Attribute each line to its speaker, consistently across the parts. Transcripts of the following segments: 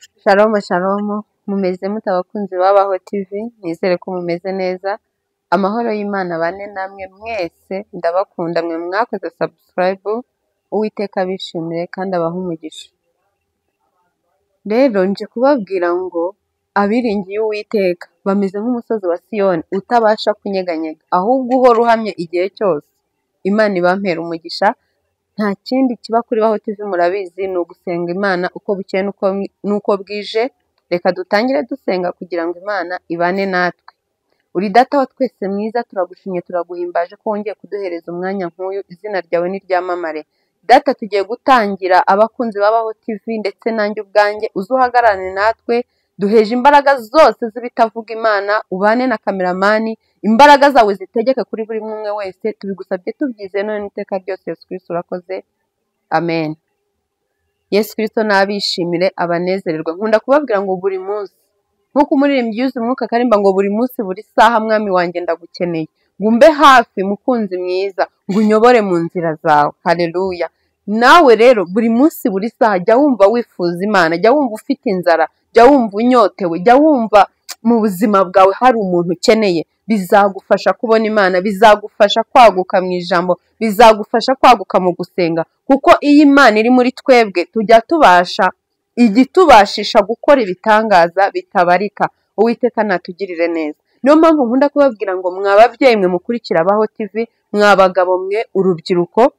Speaker 1: Shalom shalom, mumeze mute abakunzi babaho TV, nizere ko mumeze neza. Amahoro y'Imana bane namwe mwese, ndabakunda mwe mwakoze subscribe, Uwiteka bishimire kandi abaha umugisha. Rero nje kubabwira ngo abiringiye Uwiteka bameze nk'umusozi wa Siyoni utabasha kunyeganyega, ahubwo uhora uhamye igihe cyose. Imana ibampera umugisha. Nta kindi kiba kuri Baho TV murabizi, ni ugusenga Imana uko bukeye nuko bwije. Reka dutangire dusenga kugira ngo Imana ibane natwe. Uri Data wa twese mwiza, turagushimye turaguhimbaje ko wongeye kuduhereza umwanya nk'uyu, izina ryawe niryamamare. Data, tugiye gutangira abakunzi babaho TV ndetse nanjye ubwanjye, uzuhagararane natwe, duheje imbaraga zose z'ibitavuga Imana, ubane na kameramani, imbaraga zawe zitegeke kuri buri umwe wese, tubigusabye tubyizeye none n'iteka ryose. Yesu Kristo urakoze, amen. Yesu Kristo nabishimire abanezererwa. Nkunda kubabwira ngo buri munsi, nkuko umuririmbyi yuzuye umwuka akarimba ngo buri munsi buri saha mwami wanjye ndagukeneye, ngumbe hafi mukunzi mwiza, ngo unyobore mu nzira zawe. Haleluya. Nawe rero buri munsi buri saha jya wumva wifuza Imana, jya wumva ufite inzara, jya wumva unyotewe, jya wumva mu buzima bwawe hari umuntu ukeneye. Bizagufasha kubona Imana, bizagufasha kwaguka mu ijambo, bizagufasha kwaguka mu gusenga, kuko iyo Imana iri muri twebwe tujya tubasha igitubashisha gukora ibitangaza bitabarika. Uwiteka natugirire neza. Niyo mpamvu nkunda kubabwira ngo mwababyeyi mwe mukurikira Baho TV, mwabagabo mwe urubyiruko,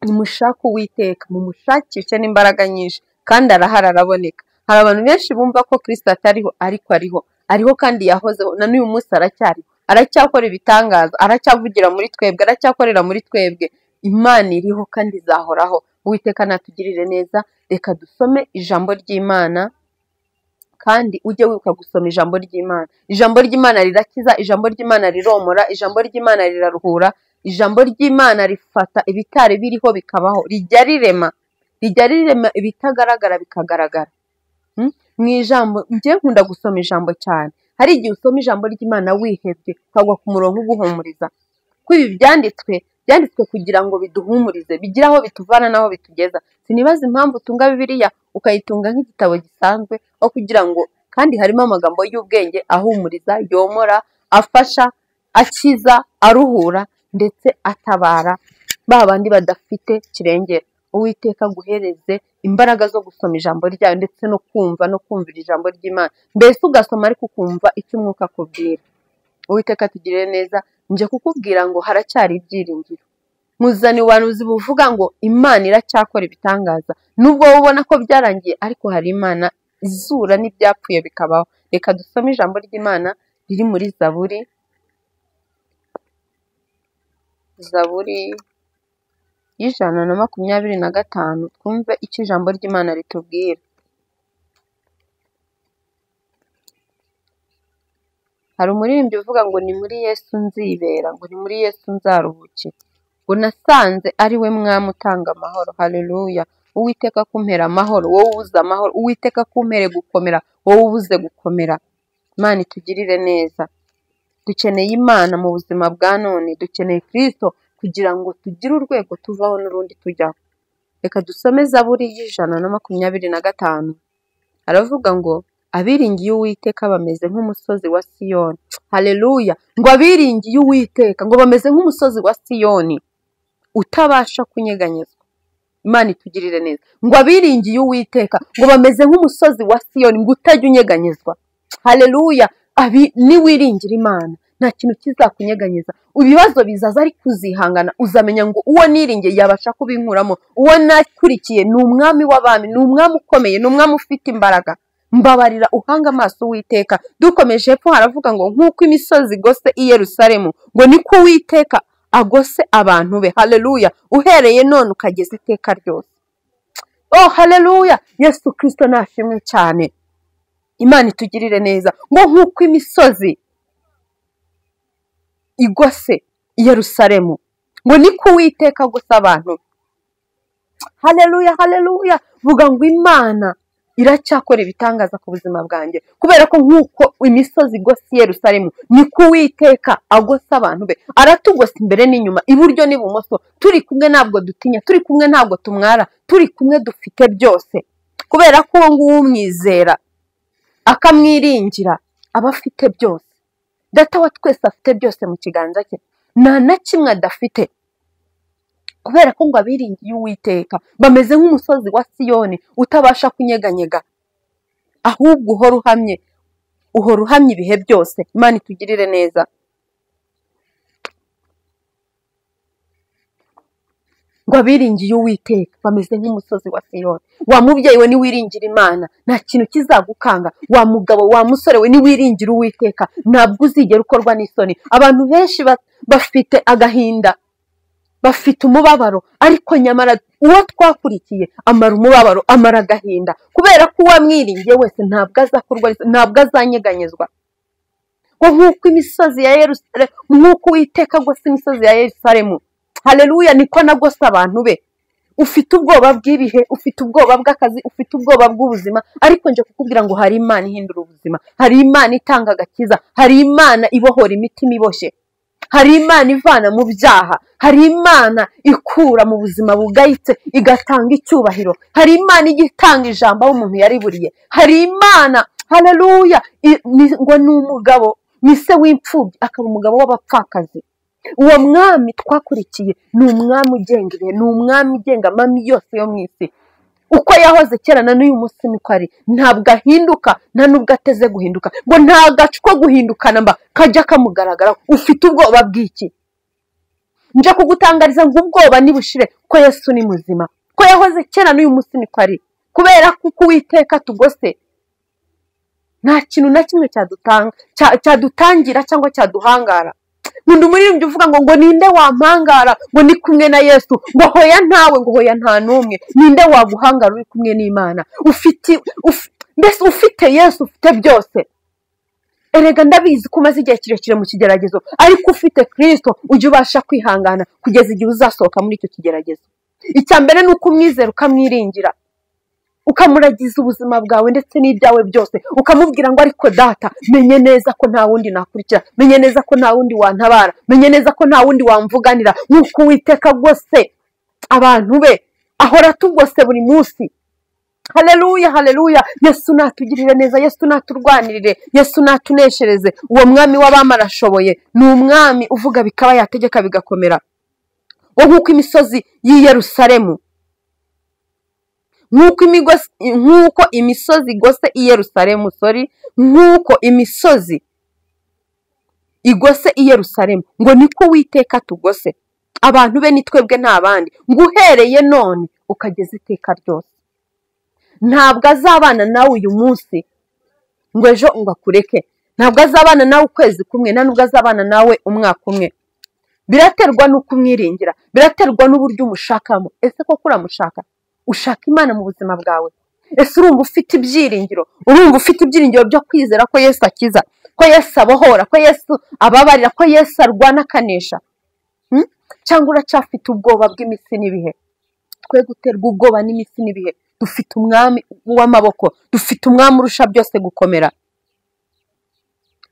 Speaker 1: nimushake Uwiteka, mumushakishe n'imbaraga nyinshi, kandi arahari araboneka. Hari abantu benshi bumva ko Kristo atariho, ariko ariho kandi yahozeho, na n'uyu munsi aracyariho, aracyakora ibitangaza, aracyavugira muri twebwe, aracyakorera muri twebwe. Imana iriho kandi izahoraho. Uwiteka natugirire neza. Reka dusome ijambo ry'Imana, kandi ujye wibuka gusoma ijambo ry'Imana. Ijambo ry'Imana rirakiza, ijambo ry'Imana riromora, ijambo ry'Imana riraruhura, ijambo ry'Imana rifata ibitari biriho bikabaho, rijya rirema ibitagaragara bikagaragara. Mu ijambo, njye nkunda gusoma ijambo cyane. Hari igihe usoma ijambo ry'Imana wihebye, ukagwa ku murongo uguhumuriza. Ko ibi byanditswe kugira ngo biduhumurize, bigire aho bituvana n'aho bitugeza. Sinibaza impamvu utunga Bibiliya ukayitunga nk'igitabo gisanzwe, aho kugira ngo, kandi harimo amagambo y'ubwenge ahumuriza, yomora, afasha, akiza, aruhura, ndetse atabara ba bandi badafite kirengera. Uwiteka guhereze imbaraga zo gusoma ijambo ryayo, ndetse no kumvira ijambo ry'Imana. Mbese ugasoma ariko ukumva icyo umwuka akubwira. Uwiteka tugirire neza. Nje kukubwira ngo haracyari ibyiringiro. Muzani ubuhanuzi buvuga ngo Imana iracyakora ibitangaza. Nubwo ubona ko byarangiye, ariko hari Imana izura n'ibyapfuye bikabaho. Reka dusome ijambo ry'Imana riri muri Zaburi y'125, twumve icyo ijambo ry'Imana ritubwira. Hari umuririmbyi uvuga ngo ni muri Yesu nzibera, ngo ni muri Yesu nzaruhukira, ngo nasanze ari we mwami utanga amahoro. Haleluya. Uwiteka kumpera amahoro, wowe ubuze amahoro. Uwiteka kumpere gukomera, wowe ubuze gukomera. Imana itugirire neza. Dukeneye Imana mu buzima bwa none, dukeneye Kristo kugira ngo tugire urwego tuvaho n'urundi tujyaho. Reka dusome Zaburi y'125. Aravuga ngo abiringiye Uwiteka bameze nk'umusozi wa Siyoni. Haleluya. Ngo abiringiye Uwiteka ngo bameze nk'umusozi wa Siyoni utabasha kunyeganyezwa. Imana itugirire neza. Ngo abiringiye Uwiteka ngo bameze nk'umusozi wa Siyoni ngo utajya unyeganyezwa. Haleluya. Niwiringira Imana nta kintu kizakunyeganyeza. Ibibazo bizaza ariko uzihangana, uzamenya ngo uwo niringiye yabasha kubinkuramo. Uwo nakurikiye ni umwami w'abami, ni umwami ukomeye, ni umwami ufite imbaraga. Mbabarira uhanga amaso Uwiteka. Dukomeje hepfo haravuga ngo nk'uko imisozi igose i Yerusalemu, ngo niko Uwiteka agose abantu be. Haleluya. Uhereye none ukageza iteka ryose. Oh haleluya. Yesu Kristo nashimwe cyane. Imana itugirire neza. Ngo nk'uko imisozi igose i Yerusalemu, ngo niko Uwiteka agose abantu. Haleluya haleluya. Vuga ngo Imana iracyakora ibitangaza ku buzima bwanjye, kubera ko nk'uko imisozi igose i Yerusalemu, niko Uwiteka agose abantu be. Aratugose imbere n'inyuma, iburyo n'ibumoso. Turi kumwe ntabwo dutinya, turi kumwe ntabwo tumwara, turi kumwe dufite byose. kubera ko uwo nguwo umwizera akamwiringira aba afite byose. Data wa twese afite byose mu kiganza cye, nta na kimwe adafite, kubera ko ngo abiringiye Uwiteka bameze nk'umusozi wa Siyoni utabasha kunyeganyega, ahubwo uhora uhamye ibihe byose. Imana itugirire neza. Ngo abiringiye Uwiteka bameze nk'umusozi wa Siyoni. Wa mubyeyi we niwiringira Imana nta kintu kizagukanga. Wa mugabo, wa musore we niwiringira Uwiteka ntabwo uzigera ukorwa n'isoni. Abantu benshi bafite agahinda, bafite umubabaro, ariko nyamara uwo twakurikiye amara umubabaro, amara agahinda, kubera ko uwamwiringiye wese ntabwo azakorwa, ntabwo azanyeganyezwa. Ngo nk'uko imisozi ya Yerusalemu, nk'uko Uwiteka agose imisozi ya Yerusalemu, haleluya, niko nagose abantu be. Ufite ubwoba bw'ibihe, ufite ubwoba bw'akazi, ufite ubwoba bw'ubuzima, ariko nje kukubwira ngo hari Imana ihindura ubuzima, hari Imana itanga agakiza, hari Imana ibohora imitima iboshye, hari Imana ivana mu byaha, hari Imana ikura mu buzima bugayitse igatanga icyubahiro, hari Imana igitanga ijambo aho umuntu yariburiye, hari Imana, haleluya, ngo ni umugabo, ni se w'imfubyi akaba umugabo w'abapfakazi. Uwo mwami twakurikiye ni umwami ugenga ibihe, ni umwami ugenga amami yose yo mu isi. Uko yahoze kera na n'uyu munsi niko ari, ntabwo ahinduka, nta nubwo ateze guhinduka. Ngo nta gacu ko guhindukana mba kajya kamugaragara. Ufite ubwoba bw'iki? Nje kugutangariza ngo ubwoba nibushire, ko Yesu ni muzima, ko yahoze kera n'uyu munsi niko ari, kubera ko Uwiteka tugose nta kintu na kimwe cyadutangira cyangwa cyaduhangara. Nkunda umuririmbyi uvuga ngo ninde wampangara, ngo ni kumwe na Yesu, ngo hoya ntawe, ngo hoya nta n'umwe. Ninde waguhangara uri kumwe n'Imana? Mbese ufite Yesu, ufite byose. Erega ndabizi ko umaze igihe kirekire mu kigeragezo, ariko ufite Kristo ujya ubasha kwihangana kugeza igihe uzasohoka muri icyo kigeragezo. Icya mbere ni uko umwizera ukamwiringira, ukamuragiza ubuzima bwawe ndetse n'ibyawe byose, ukamubwira ngo ariko Data, menye neza ko nta wundi nakurikira, menye neza ko nta wundi wantabara, menye neza ko nta wundi wamvuganira nk'uko Uwiteka agose abantu be, ahora atugose buri munsi. Haleluya, haleluya. Yesu natugirire neza, Yesu naturwanirire, Yesu natuneshereze. Uwo mwami w'abami arashoboye, ni umwami uvuga bikaba, yategeka bigakomera. Ngo nk'uko imisozi y'i Yerusalemu, nk'uko imisozi igose i Yerusalemu, nk'uko imisozi igose i Yerusalemu, ngo niko Uwiteka tugose abantu be, ni twebwe nta bandi, ngo uhereye none ukageza iteka ryose. Ntabwo azabana nawe uyu munsi ngo ejo ngo akureke, ntabwo azabana nawe ukwezi kumwe, nta nubwo azabana nawe umwaka umwe. Biraterwa n'uko umwiringira, biraterwa n'uburyo umushakamo. Ese koko uramushaka? Ushaka Imana mu buzima bwawe? Ese urumva ufite ibyiringiro? Urumva ufite ibyiringiro byo kwizera ko Yesu akiza, ko Yesu abohora, ko Yesu ababarira, ko Yesu arwana akanesha? Cyangwa uracyafite ubwoba bw'iminsi n'ibihe? Twe guterwa ubwoba n'iminsi n'ibihe. Dufite umwami w'amaboko, dufite umwami urusha byose gukomera,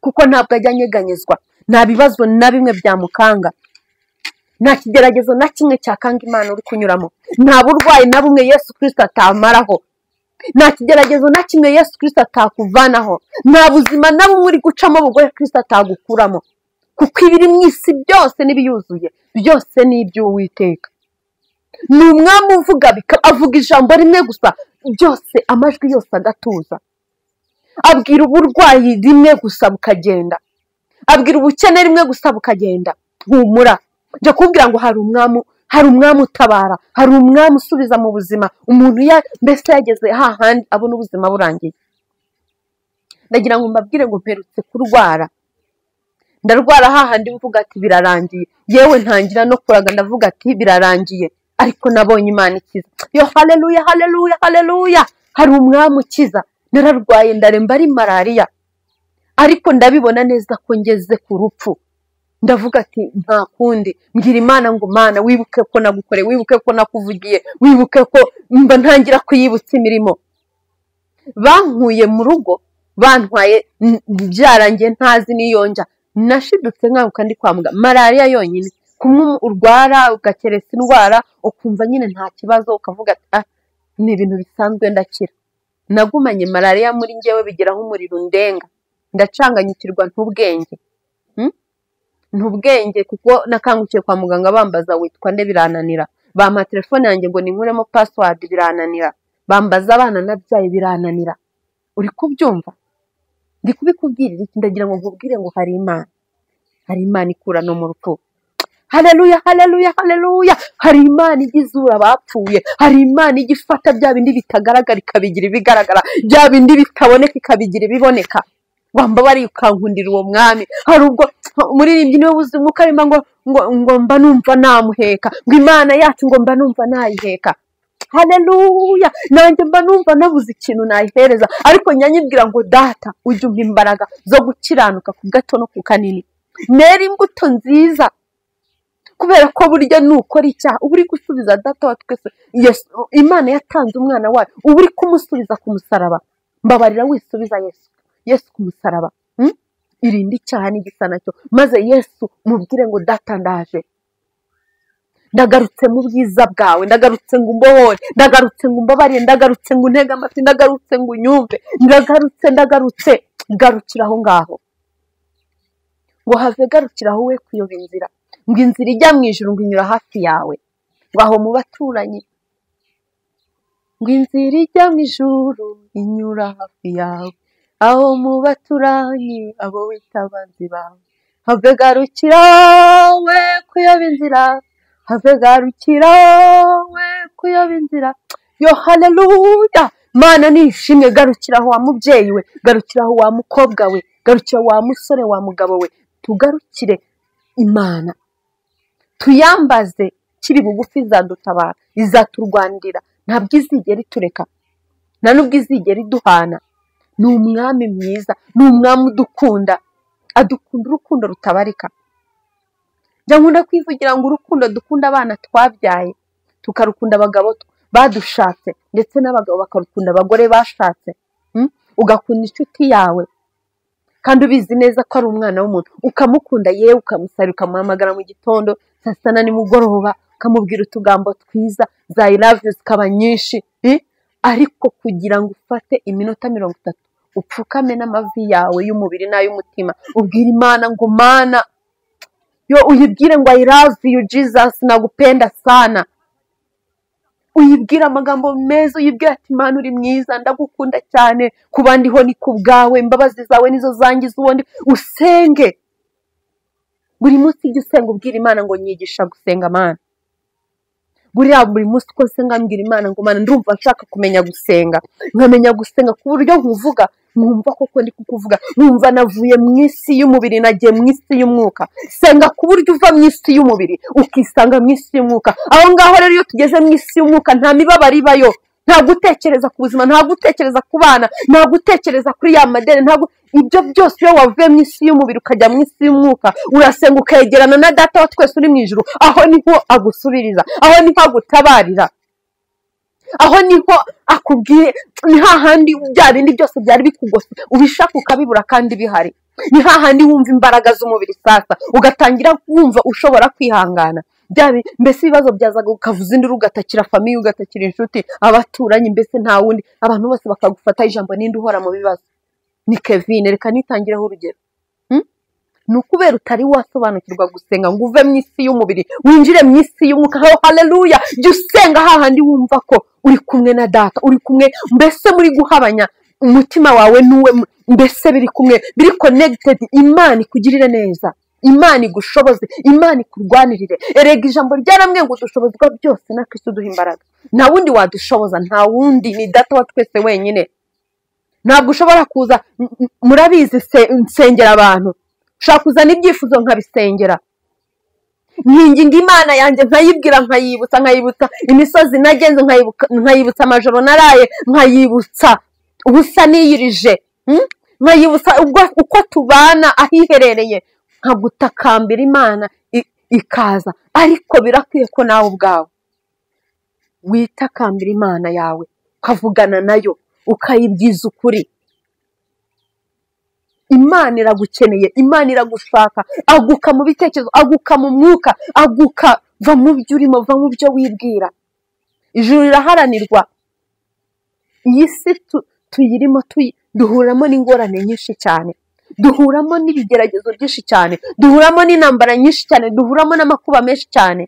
Speaker 1: kuko ntabwo ajya anyeganyezwa, nta bibazo na bimwe byamukanga, nta kigeragezo na kimwe cyakanga Imana uri kunyuramo, nta burwayi na bumwe Yesu Kristo atamaraho, nta kigeragezo na kimwe Yesu Kristo atakuvanaho, nta buzima na bumwe uri gucamo bugoye Kristo atagukuramo, kuko ibiri mu isi byose n'ibiyuzuye byose ni iby'Uwiteka. Ni umwami uvuga avuga ijambo rimwe gusa, byose amajwi yose agatuza. Abwira uburwayi rimwe gusa bukagenda, abwira ubukene rimwe gusa bukagenda. Humura, njya kubwira ngo hari umwami utabara, hari umwami usubiza mu buzima umuntu mbese yageze hahandi abona ubuzima burangiye. Ndagira ngo mbabwire ngo mperutse kurwara, ndarwara hahandi mvuga ati birarangiye, yewe ntangira no kuraga ndavuga ati birarangiye, ariko nabonye Imana ikiza. Yo haleluya, haleluya, haleluya. Hari umwami ukiza. Nararwaye ndaremba ari malariya, ariko ndabibona neza ko ngeze ku rupfu. Ndavuga ati nta kundi, mbwira Imana ngo Mana wibuke ko nagukore, wibuke ko nakuvugiye, wibuke ko mba ntangira kuyibutsa imirimo. Bankuye mu rugo, bantwaye byarangiye ntazi niyonja, nashidutse nkabuka ndi kwa muganga. Malariya yonyine, kumwe urwara ugakeresa indwara ukumva nyine nta kibazo, ukavuga ati ni ibintu bisanzwe ndakira. nagumanye malariya muri njyewe bigeraho umuriro undenga, ndacanganyukirwa ntubwenge. Ntubwenge kuko nakangukiye kwa muganga bambaza witwa nde birananira, bampa telefone yanjye ngo ninkuremo password birananira, bambaza abana nabyaye birananira. Uri kubyumva? Ndi kubikubwirira iki? Ndagira ngo nkubwire ngo hari Imana ikura no mu rupfu. Haleluya, haleluya, haleluya. Hari Imana igizura abapfuye, hari Imana igifata bya bindi bitagaragara ikabigira ibigaragara, bya bindi bitaboneka ikabigira ibiboneka. Wamba bari ukankundira uwo mwami. Hari ubwo umuririmbyi niwe wuzi umwuka arimo ngo mba numva namuheka, ngo Imana yacu ngo mba numva nayiheka. Haleluya, nanjye mba numva nabuze ikintu nayihereza, ariko nyanyibwira ngo data ujye umpa imbaraga zo gukiranuka ku gato no ku kanini, nera imbuto nziza, kubera ko burya nukora icyaha uba uri gusubiza data wa twese Imana yatanze umwana wayo, uba uri kumusubiza ku musaraba. Mbabarira wisubiza Yesu ku musaraba. Irinde icyaha n'igisa nacyo, maze Yesu mubwire ngo data ndaje, ndagarutse mu bwiza bwawe, ndagarutse ngo umbohore, ndagarutse ngo umbabarire, ndagarutse ngo untege amatwi, ndagarutse ngo unyumve, ndagarutse. Garukira aho ngaho, ngo have garukira aho we kuyoba inzira, ngo inzira ijya mu ijuru ngo inyura hafi yawe, ngo aho mu baturanyi, ngo inzira ijya mu ijuru inyura hafi yawe, aho mu baturanyi abo wita abanzi bawe. Have garukira we kuyoba inzira, have garukira we kuyoba inzira. Yo haleluya, Mana nishimwe. Garukira aho wa mubyeyi we, garukira aho wa mukobwa we, garukira wa musore wa mugabo we, tugarukire Imana tuyambaze kiri bugufi, izadutabara, izaturwanirira, ntabwo izigera itureka, nta nubwo izigera iduhana. Ni umwami mwiza, ni umwami udukunda, adukunda urukundo rutabarika. Njya nkunda kwivugira ngo urukundo dukunda abana twabyaye, tukarukunda abagabo badushatse, ndetse n'abagabo bakarukunda abagore bashatse. Ugakunda inshuti yawe kandi ubizi neza ko ari umwana w'umuntu, ukamukunda yewe ukamusarira, ukamuhamagara mu gitondo, saa sita na nimugoroba, ukamubwira utugambo twiza, za I love you zikaba nyinshi. Ariko kugira ngo ufate iminota 30 upfukame n'amavi yawe y'umubiri n'ay'umutima, ubwira Imana ngo Mana, yo uyibwire ngo I love you Jesus, nagupenda sana. Uyibwira amagambo meza, uyibwira ati Imana uri mwiza, ndagukunda cyane, kubandi ho ni kubwawe, imbabazi zawe nizo zangiza ubundi. Usenge buri munsi, ujye usenga ubwira Imana ngo nyigisha gusenga Mana. Buri munsi uko nsenga mbwira Imana ngo Mana, ndumva nshaka kumenya gusenga, nkamenya gusenga ku buryo nkuvuga mwumva koko ndi kukuvuga, mwumva navuye mu isi y'umubiri nagiye mu isi y'umwuka. Senga ku buryo uva mu isi y'umubiri ukisanga mu isi y'umwuka. Aho ngaho rero iyo tugeze mu isi y'umwuka nta mibabaro ibayo, nta gutekereza ku buzima, nta gutekereza ku bana, nta gutekereza kuri ya madeni, ibyo byose. Iyo wavuye mu isi y'umubiri ukajya mu isi y'umwuka, urasenga ukegerana na data wa twese uri mu ijuru. Aho niho agusubiriza, aho niho agutabarira, aho niho akubwiye. Ni hahandi bya bindi byose byari bikugose ubishaka ukabibura kandi bihari. Ni hahandi wumva imbaraga z'umubiri sasa, ugatangira wumva ushobora kwihangana. Mbese ibibazo byazaga ukavuza induru, ugatakira famiye, ugatakira inshuti, abaturanyi, mbese nta wundi, abantu bose bakagufata ijambo, ninde uhora mu bibazo? Ni Kevin. Reka nitangireho urugero. Ni ukubera utari wasobanukirwa gusenga ngo uve mu isi y'umubiri winjire mu isi y'umwuka. Haleluya, jya usenga hahandi wumva ko uri kumwe na data, uri kumwe, mbese muri guhabanya umutima wawe n'uwe, mbese biri kumwe, biri connected. Imana ikugirire neza, Imana igushoboze, Imana ikurwanirire. Erega ijambo ryaramwe ngo dushobozwa byose na Kristo duha imbaraga. Nta wundi wadushoboza, nta wundi, ni data wa twese wenyine. Ntabwo ushobora kuza, murabizi nsengera abantu, ushaka kuzana ibyifuzo nkabisengera, nkinginga Imana yanjye, nkayibwira, nkayibutsa imisozi nagenze, nkayibutsa amajoro naraye, nkayibutsa ubusa niyirije, nkayibutsa uko tubana ahiherereye, nkagutakambira Imana ikaza. Ariko birakwiye ko nawe ubwawe witakambira Imana yawe, ukavugana nayo, ukayibwiza ukuri. Imana iragukeneye, Imana iragushaka. Aguka mu bitekerezo, aguka mu mwuka, aguka, va mu byo urimo, va mu byo wibwira. Ijuru riraharanirwa. Iyi si tuyirimo duhuramo n'ingorane nyinshi cyane, duhuramo n'ibigeragezo byinshi cyane, duhuramo n'intambara nyinshi cyane, duhuramo n'amakuba menshi cyane,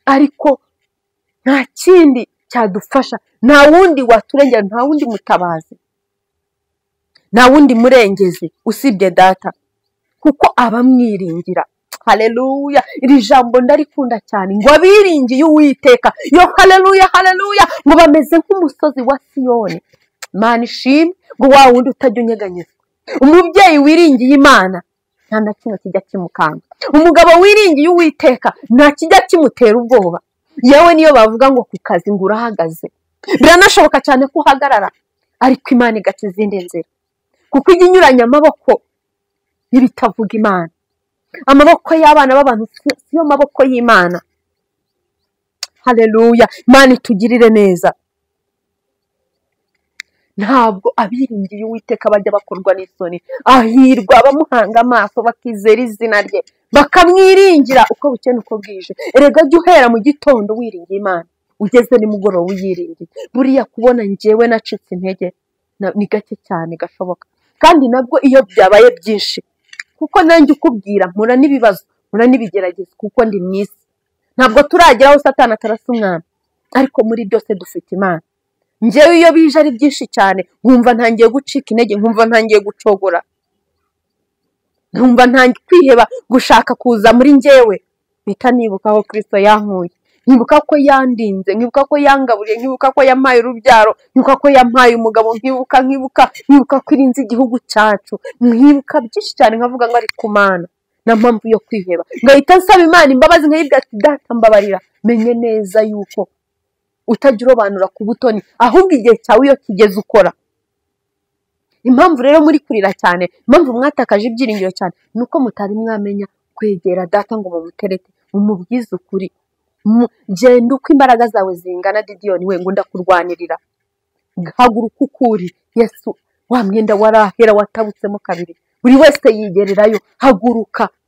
Speaker 1: ariko nta kindi cyadufasha, nta wundi waturengera, nta wundi mutabazi, nta wundi murengezi usibye data, kuko abamwiringira. Haleluya, iri jambo ndarikunda cyane, ngo abiringiye Uwiteka, yo haleluya haleluya, ngo bameze nk'umusozi wa Siyoni. Imana ishimwe, ngo wa wundi utajya unyeganyezwa. Umubyeyi wiringiye Imana nta na kimwe kijya kimukanga, umugabo wiringiye Uwiteka nta kijya kimutera ubwoba. Yewe niyo bavuga ngo ku kazi ngo urahagaze, biranashoboka cyane ko uhagarara, ariko Imana igaca izindi nzira, kuko ijya inyuranya amaboko y'ibitavuga Imana. Amaboko y'abana b'abantu siyo maboko y'Imana. Haleluya, Imana itugirire neza. Ntabwo abiringiye Uwiteka bajya bakorwa n'isoni, ahirwa abamuhanga amaso bakizera izina rye, bakamwiringira uko bukeye uko bwije. Erega jya uhera mu gitondo wiringiye Imana, ugeze nimugoroba uyiringiye. Buriya kubona njyewe nacitse intege ni gake cyane gashoboka, kandi nabwo iyo byabaye byinshi, kuko nanjye ukubwira mpura n'ibibazo, mpura n'ibigeragezo, kuko ndi mu isi. Ntabwo turageraho Satani atarasa umwana, ariko muri byose dufite Imana. Njyewe iyo bije ari byinshi cyane, nkumva ntangiye gucika intege, nkumva ntangiye gucogora, nkumva ntangiye kwiheba, gushaka kuza muri njyewe, mpita nibuka aho Kristo yankuye, nkibuka ko yandinze, nkibuka ko yangaburiye, nkibuka ko yampaye urubyaro, nkibuka ko yampaye umugabo, nkibuka ko irinze igihugu cyacu, nkibuka byinshi cyane, nkavuga ngo ari ku Mana. Nta mpamvu yo kwiheba, ngahita nsaba Imana imbabazi, nkayibwira ati data mbabarira, menye neza yuko utajya urobanura ku butoni, ahubwo igihe cyawe iyo kigeze ukora. Impamvu rero muri kurira cyane, impamvu mwatakaje ibyiringiro cyane, ni uko mutari mwamenya kwegera data ngo mumuterete, mumubwize ukuri. Genda uko imbaraga zawe zingana, Didiyoni we, ngo ndakurwanirira. Haguruka ukuri, Yesu wa mwenda warahera watabutsemo kabiri, buri wese yigererayo.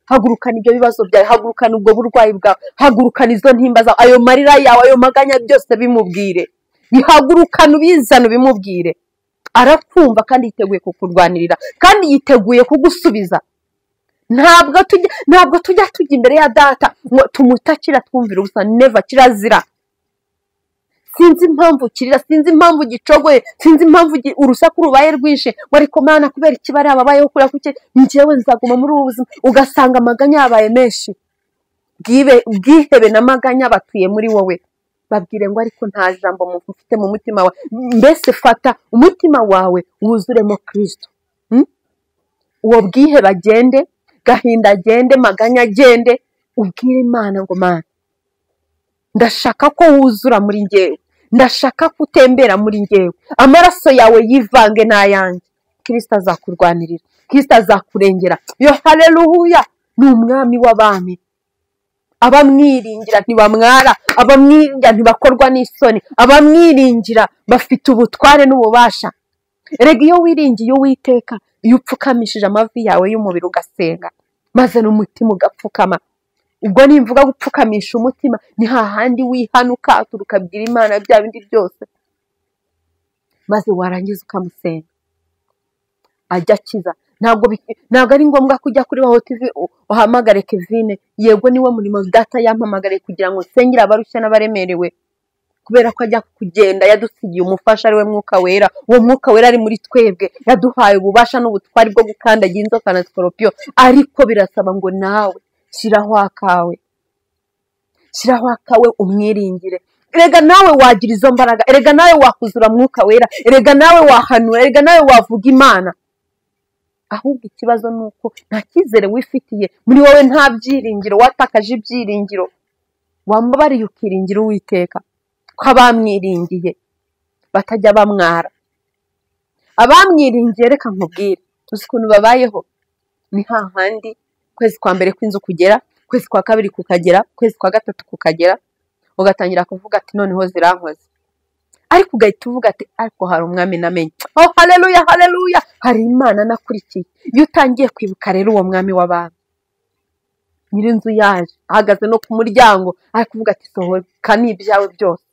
Speaker 1: Hagurukana ibyo bibazo byawe, hagurukana ubwo burwayi bwawe, hagurukana izo ntimba zawe, ayo marira yawe, ayo maganya byose bimubwire. Bihagurukana ubizana ubimubwire. Arakumva kandi yiteguye kukurwanirira, kandi yiteguye kugusubiza. Ntabwo tujya imbere ya data ngo tumutakira twumvira ubusa, never, kirazira. Sinzi impamvu kirira, sinzi impamvu gicogoye, sinzi impamvu urusaku rubaye rwinshi, ngo ariko Mana kubera ikibari ababayeho kuri kuki njyewe nzaguma muri ubu buzima. Ugasanga amaganya yabaye menshi, bwihebe n'amaganya batuye muri wowe. Babwire ngo ariko nta jambo mufite mu mutima wawe, mbese fata umutima wawe wuzuremo Kristo. Uwo bwihebe agende, gahinda agende, maganya agende, ubwire Imana ngo Mana ndashaka ko wuzura muri njyewe, ndashaka ko utembera muri njyewe, amaraso yawe yivange n'ayanjye. Kristo azakurwanirira, Kristo azakurengera. Yo haleluya, ni umwami w'abami. Abamwiringira ntibamwara, abamwiringira ntibakorwa n'isoni, abamwiringira bafite ubutware n'ububasha. Erega iyo wiringiye Uwiteka, iyo upfukamishije amavi yawe y'umubiri ugasenga, maze n'umutima ugapfukama. Ubwo nimvuga gupfukamisha umutima, ni hahandi wihanuka ukabwira Imana bya bindi byose, maze warangiza ukamusenga, ajya akiza. Ntabwo ari ngombwa kujya kuri Baho TV uhamagare Kevine. Yego niwe murimo data yampamagare kugira ngo nsengere abarushya n'abaremerewe, kubera ko ajya kugenda yadusigiye umufasha ari we Mwuka Wera. Uwo Mwuka Wera ari muri twebwe, yaduhaye ububasha n'ubutwari bwo gukandagira inzoka na sikorupiyo. Ariko birasaba ngo nawe shyiraho akawe umwiringire. Erega nawe wagira izo mbaraga, erega nawe wakuzura Mwuka Wera, erega nawe wahanura, erega nawe wavuga Imana. Ahubwo ikibazo ni uko nta cyizere wifitiye muri wowe, nta byiringiro, watakaje ibyiringiro. Wambabariye ukiringira Uwiteka, ko abamwiringiye batajya bamwara. Abamwiringiye reka nkubwire, uzi ukuntu babayeho? Ni hahandi kwezi kwa mbere kw'inzu kugera, kwezi kwa kabiri kukagera, kwezi kwa gatatu kukagera, ugatangira kuvuga ati noneho zirankoze. Ariko ugahita uvuga ati ariko hari umwami namenye. Oh haleluya haleluya, hari Imana nakurikiye. Iyo utangiye kwibuka rero uwo mwami w'abami, nyirinzu yaje ahagaze no ku muryango, ari kuvuga ati sohoka n'ibyawe byose,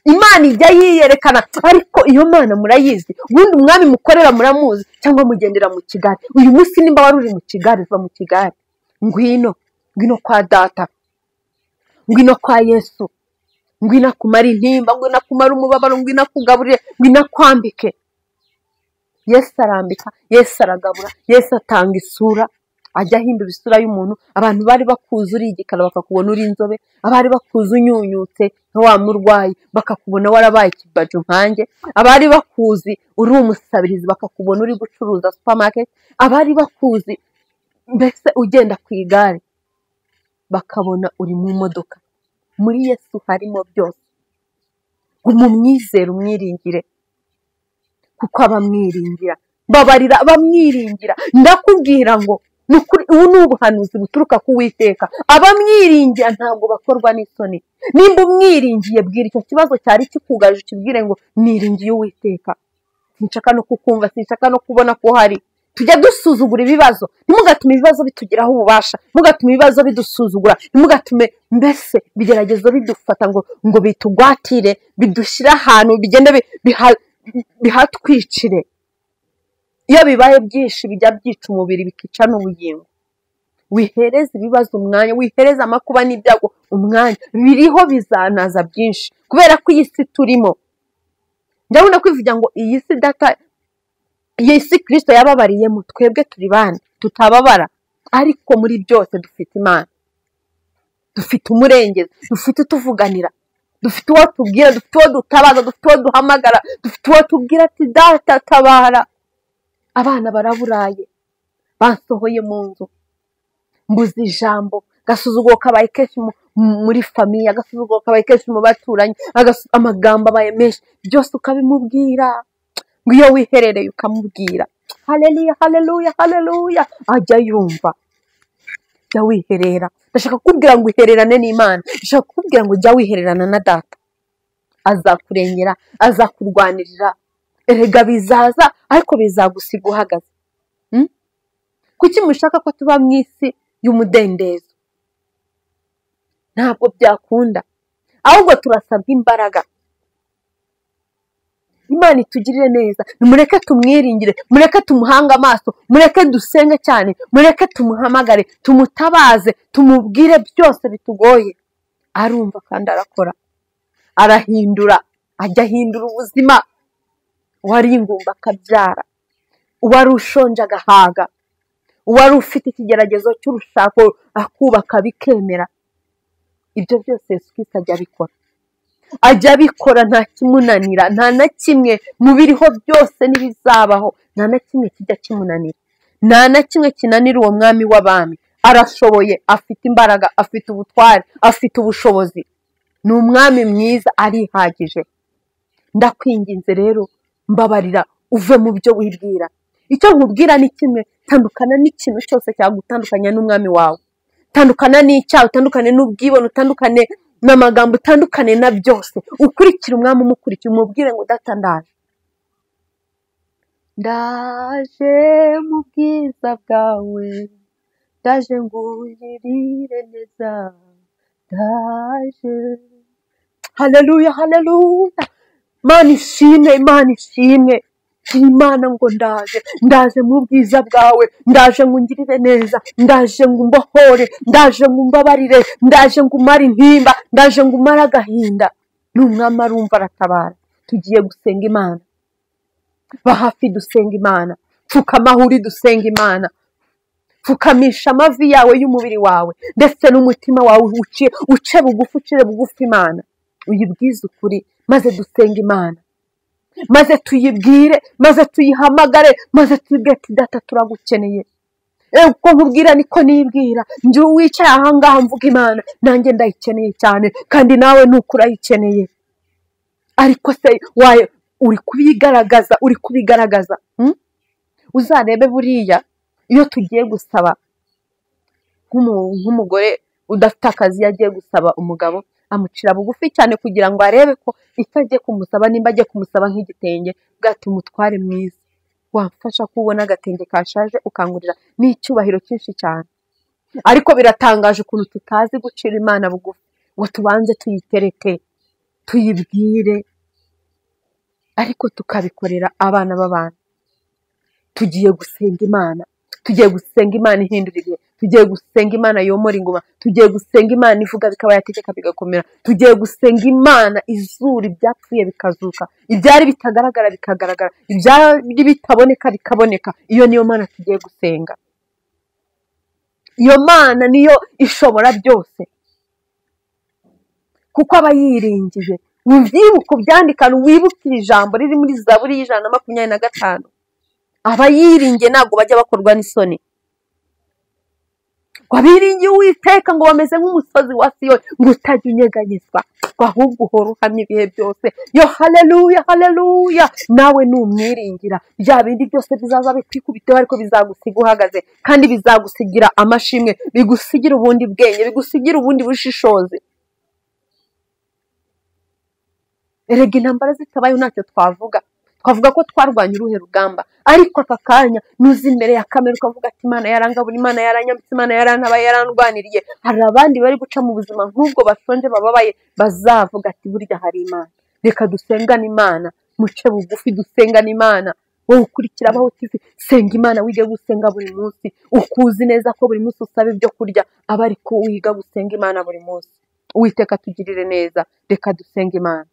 Speaker 1: Imana ijya yiyerekana, ariko iyo Mana murayizi, ubundi umwami mukorera muramuzi cyangwa mugendera mu Kigali? Uyu munsi nimba wari uri mu Kigali, va mu Kigali, ngwino kwa data, ngwino kwa Yesu, ngwino akumara intimba, ngwino akumara umubabaro, ngwino akugaburire, ngwino akwambike. Yesu arambika, Yesu aragabura, Yesu atanga isura, ajya ahindura isura y'umuntu. Abantu bari bakuzi uri igikara bakakubona uri inzobe, abari bakuzi unyunyutse nka wa murwayi bakakubona warabaye ikibajo nkanjye, abari bakuzi uri umusabirizi bakakubona uri gucuruza supermarket, abari bakuzi mbese ugenda ku igare bakabona uri mu modoka. Muri Yesu harimo byose. Umumwizere, umwiringire, kuko abamwiringira babarira, abamwiringira ndakubwira ngo nukuri, ubu ni ubuhanuzi buturuka ku Uwiteka. Abamwiringira ntabwo bakorwa n'isoni. Nimba umwiringiye, bwira icyo kibazo cyari kikugaje, ukibwire ngo niringiye Uwiteka, sinshaka no kukumva, sinshaka no kubona ko hari. Tujya dusuzugura ibibazo, ntimugatume ibibazo bitugiraho ububasha, ntimugatume ibibazo bidusuzugura, ntimugatume mbese bigeragezo bidufata ngo bitugwatire, bidushyire ahantu bigende bihatwicire. Iyo bibaye byinshi bijya byica umubiri bikica n'ubugingo. Wihereza ibibazo umwanya, wihereza amakuba n'ibyago umwanya, biriho bizanaza byinshi, kubera ko iyi si turimo. Ndabona kwivuga ngo iyi si data, iyi si Kristo yababariyemo, twebwe turi bande tutababara, ariko muri byose dufite Imana, dufite umurengezi, dufite utuvuganira, dufite uwo tubwira, dufite uwo dutabaza, dufite uwo duhamagara, dufite uwo tubwira ati data tabara. Abana baraburaye, basohoye mu nzu, mbuze ijambo, gasuzuguro kabaye kenshi muri famiye, agasuzuguro kabaye kenshi mu baturanyi, amagambo abaye menshi, byose ukabimubwira. Ngo iyo wiherereye ukamubwira, haleluya haleluya haleluya, ajya yumva. Jya wiherera. Ndashaka kukubwira ngo uhererane n'Imana, ndashaka kukubwira ngo jya wihererana na data, azakurengera, azakurwanirira. Erega bizaza, ariko bizagusiga uhagaze. Kuki mushaka ko tuba mu isi y'umudendezo? Ntabwo byakunda, ahubwo turasabwa imbaraga. Imana itugirire neza, mureke tumwiringire, mureke tumuhanga amaso, mureke dusenge cyane, mureke tumuhamagare, tumutabaze, tumubwire byose bitugoye. Arumva kandi arakora, arahindura, ajya ahindura ubuzima. Wari ingumba akabyara, uwari ushonje agahaga, uwari ufite ikigeragezo cy'urushako akubaka bikemera. Ibyo byose Yesu Kristo ajya abikora, nta kimunanira, nta na kimwe mu biriho byose n'ibizabaho, nta na kimwe kijya kimunanira, nta na kimwe kinanira uwo mwami w'abami. Arashoboye, afite imbaraga, afite ubutware, afite ubushobozi, ni umwami mwiza, arihagije. Ndakwinginze rero, mbabarira, uve mu byo wibwira. Icyo nkubwira ni kimwe, tandukana n'ikintu cyose cyagutandukanya n'umwami wawe, tandukana n'icyaha, utandukane n'ubwibone, utandukane n'amagambo, utandukane na byose, ukurikira umwami, umukurikira, umubwire ngo data ndaje mu bwiza bwawe, ndaje ngugirire neza, ndaje. Haleluya haleluya, Mana ishimwe, Imana ishimwe. Imana ngo ndaje mu bwiza bwawe, ndaje ngungirire neza, ndaje ngumbohore, ndaje ngumbabarire, ndaje ngumara intimba, ndaje ngumara agahinda. N'umwami arumva aratabara. Tugiye gusenga Imana, ba hafi dusenga Imana, pfukama aho uri dusenga Imana, pfukamisha amavi yawe y'umubiri wawe ndetse n'umutima wawe, uce bugufi, ucire bugufi Imana, uyibwize ukuri, maze dusenga Imana, maze tuyibwire, maze tuyihamagare, maze tubwire ati data turagukeneye. Uko nkubwira niko nibwira, njye wicaye aha ngaha mvuga Imana, nanjye ndayikeneye cyane, kandi nawe nuko urayikeneye. Ariko se waye uri kubigaragaza, uzarebe buriya iyo tugiye gusaba, nk'umugore udafite akazi yagiye gusaba umugabo, amucira bugufi cyane kugira ngo arebe ko icyo agiye kumusaba, nimba agiye kumusaba nk'igitenge, bwati umutware mwiza, wamfasha kubona agatenge kashaje ukangurira, n'icyubahiro cyinshi cyane. Ariko biratangaje ukuntu tutazi gucira Imana bugufi ngo tubanze tuyitereke. tuyibwire ariko tukabikorera abana b'abantu. Tugiye gusenga Imana, tugiye gusenga Imana ihindura ibihe, tugiye gusenga Imana yomora ingoma, tugiye gusenga Imana ivuga bikaba, yategeka bigakomera, tugiye gusenga Imana izura ibyapfuye bikazuka, ibyari bitagaragara bikagaragara, ibyari bitaboneka bikaboneka. Iyo niyo Mana tugiye gusenga. Iyo Mana niyo ishobora byose, kuko abayiringiye. Ubyibuke ubyandikane, wibuke ijambo riri muri Zaburi y'125. Abayiringiye ntabwo bajya bakorwa n'isoni. Abiringiye Uwiteka ngo bameze nk'umusozi wa Siyoni, ngo utajya unyeganyezwa, ahubwo uhora uhamya ibihe byose. Yo haleluya, haleluya! Nawe numwiringira, bya bindi byose bizaza bikwikubiteho, ariko bizagusiga uhagaze, kandi bizagusigira amashimwe, bigusigira ubundi bwenge, bigusigira ubundi bushishozi. Erega intambara zitabayeho ntacyo twavuga ko twarwanya uruhe rugamba, ariko aka kanya nuzi imbere ya kamera ukavuga ati Imana yarangabura, Imana yaranyambitse, Imana yarantabaye, yarandwaniriye. Hari abandi bari guca mu buzima nk'ubwo bashonje bababaye, bazavuga ati burya hari Imana. Reka dusengane Imana, muce bugufi dusengane Imana. Wowe ukurikira Abaho TV, senga Imana, wige gusenga buri munsi, ukuzi neza ko buri munsi usaba ibyo kurya, aba ariko wiga gusenga Imana buri munsi. Uwiteka tugirire neza, reka dusenga Imana.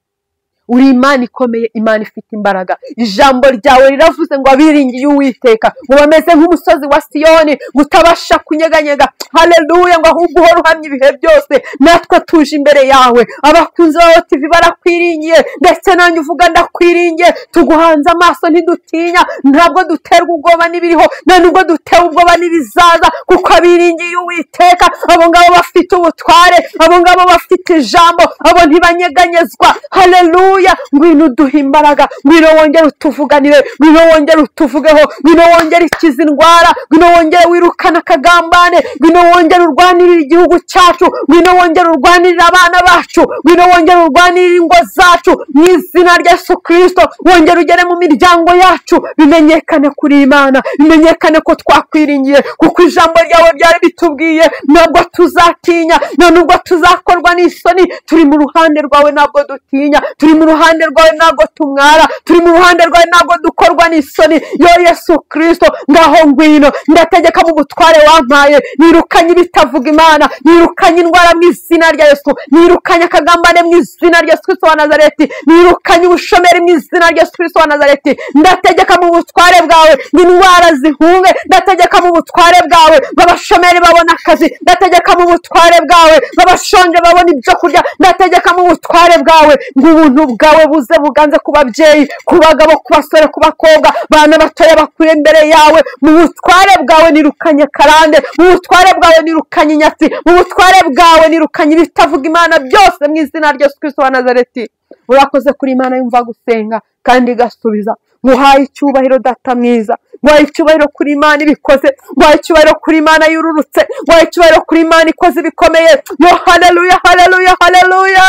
Speaker 1: Uri Imana ikomeye, Imana ifite imbaraga. Ijambo ryawe riravuze ngo abiringiye Uwiteka ngo bameze nk'umusozi wa Siyoni, ngo utabasha kunyeganyega. Haleluya! Ngo ahubwo uhora uhamya ibihe byose. Natwe tuje imbere yawe, abakunzi ba TV barakwiringiye, ndetse nanjye uvuga ndakwiringiye. Tuguhanze amaso, ntidutinya, ntabwo duterwa ubwoba n'ibiriho, nta nubwo dutewe ubwoba n'ibizaza, kuko abiringiye Uwiteka abo ngabo bafite ubutware, abo ngabo bafite ijambo, abo ntibanyeganyezwa. Haleluya! Ngwino uduhe imbaraga, ngwino wongere utuvuganire, ngwino wongere utuvugeho, ngwino wongere ikiza indwara, ngwino wongere wirukana akagambane, ngwino wongere urwanirire igihugu cyacu, ngwino wongere urwanirire abana bacu, ngwino wongere urwanirire ingo zacu, mu izina rya Yesu Kristo. Wongere ugere mu miryango yacu, bimenyekane kuri Imana, bimenyekane ko twakwiringiye, kuko ijambo ryawe ryari bitubwiye ntabwo tuzatinya, nta nubwo tuzakorwa n'isoni. Turi mu ruhande rwawe, ntabwo dutinya, turi mu ruhande rwawe, ntabwo tumwara, turi mu ruhande rwawe, ntabwo dukorwa n'isoni. Yo Yesu Kristo, ngaho ngwino. Ndategeka mu butware wampaye, nirukanye ibitavuga Imana, nirukanye indwara mu izina rya Yesu, nirukanye akagambane mu izina rya Yesu Kristo wa Nazareti, nirukanye ubushomeri mu izina rya Yesu Kristo wa Nazareti. Ndategeka mu butware bwawe indwara zihunge, ndategeka mu butware bwawe abashomeri babona akazi, ndategeka mu butware bwawe abashonje babona ibyo kurya, ndategeka mu butware bwawe ngo ubuntu bwawe buze buganze ku babyeyi, ku bagabo, ku basore, ku bakobwa, bana batoya bakure imbere yawe. Mu butware bwawe nirukanye karande, mu butware bwawe nirukanye inyatsi, mu butware bwawe nirukanye ibitavuga Imana byose, mu izina rya Yesu Kristo wa Nazareti. Urakoze kuri Imana yumva gusenga kandi igasubiza. Nguhaye icyubahiro Data mwiza, nguhaye icyubahiro kuri Imana ibikoze, nguhaye icyubahiro kuri Imana yururutse, nguhaye icyubahiro kuri Imana ikoze ibikomeye. Yo haleluya, haleluya, haleluya!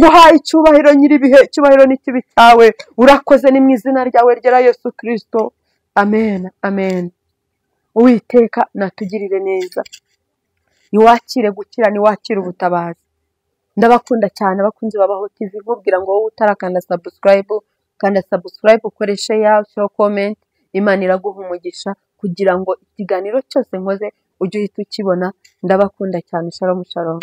Speaker 1: Nguhaye icyubahiro nyiribihe, icyubahiro n'ikibi cyawe. Urakoze, ni mu izina ryawe ryera Yesu Kristo. Amen, amen. Uwiteka natugirire neza, niwakire gukira, niwakire ubutabazi. Ndabakunda cyane abakunzi b'Abaho TV, nkubwira ngo wowe utarakanda subscribe, kanda subscribe, ukoreshe show comment. Imana iraguha umugisha kugira ngo ikiganiro cyose nkoze ujye uhita ukibona. Ndabakunda cyane. Shalom, shalom.